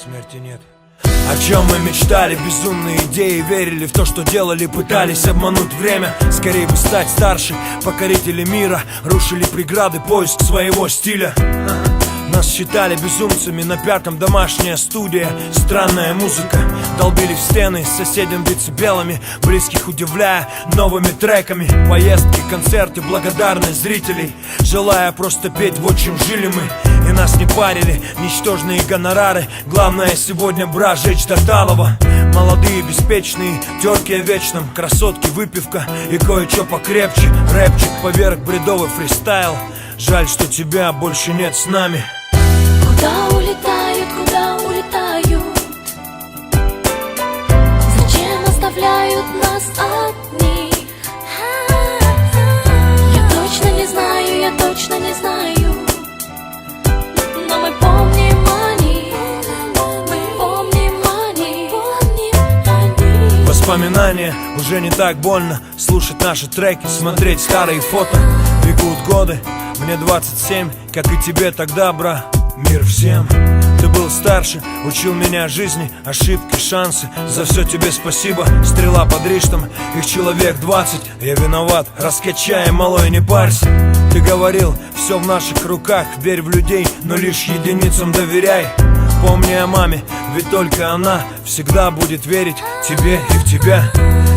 смерти нет. О чем мы мечтали, безумные идеи, верили в то, что делали, пытались обмануть время. Скорее бы стать старше, покорители мира, рушили преграды, поиск своего стиля. Нас считали безумцами, на пятом домашняя студия, странная музыка. Долбили в стены, с соседям децибелами, близких удивляя новыми треками. Поездки, концерты, благодарность зрителей, желая просто петь, вот чем жили мы. И нас не парили ничтожные гонорары. Главное сегодня, брат, жечь до талого. Молодые, беспечные, терки о вечном, красотки, выпивка и кое-что покрепче. Рэпчик поверх бредовый фристайл. Жаль, что тебя больше нет с нами. Куда улетают, куда улетают? Зачем оставляют нас одних? Я точно не знаю, я точно не знаю. Но мы помним они, мы помним они. Воспоминания, уже не так больно слушать наши треки, смотреть старые фото. Бегут годы, мне 27, как и тебе тогда, бра. Мир всем. Ты был старше, учил меня жизни, ошибки, шансы. За все тебе спасибо. Стрела под Риштом, их человек 20. Я виноват, раскачай, малой, не парься. Ты говорил, все в наших руках. Верь в людей, но лишь единицам доверяй. Помни о маме, ведь только она всегда будет верить тебе и в тебя.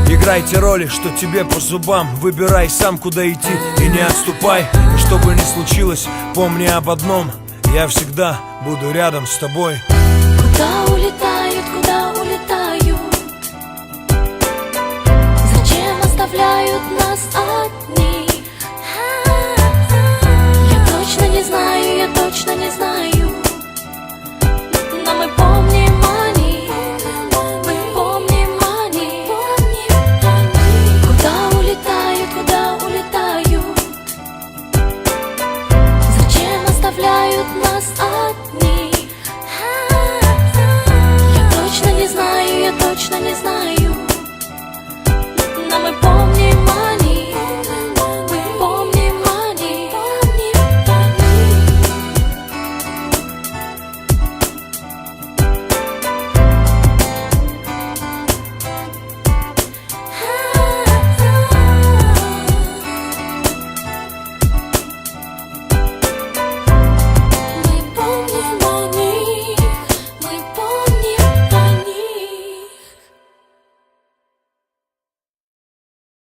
Играйте роли, что тебе по зубам. Выбирай сам, куда идти, и не отступай. И что бы ни случилось, помни об одном: я всегда буду рядом с тобой. Куда улетают, куда улетают? Зачем оставляют нас одних? Я точно не знаю, я точно не знаю. Но мы помним они, мы помним они. Куда улетают, куда улетают? Зачем оставляют нас одних? Я точно не знаю, я точно не знаю.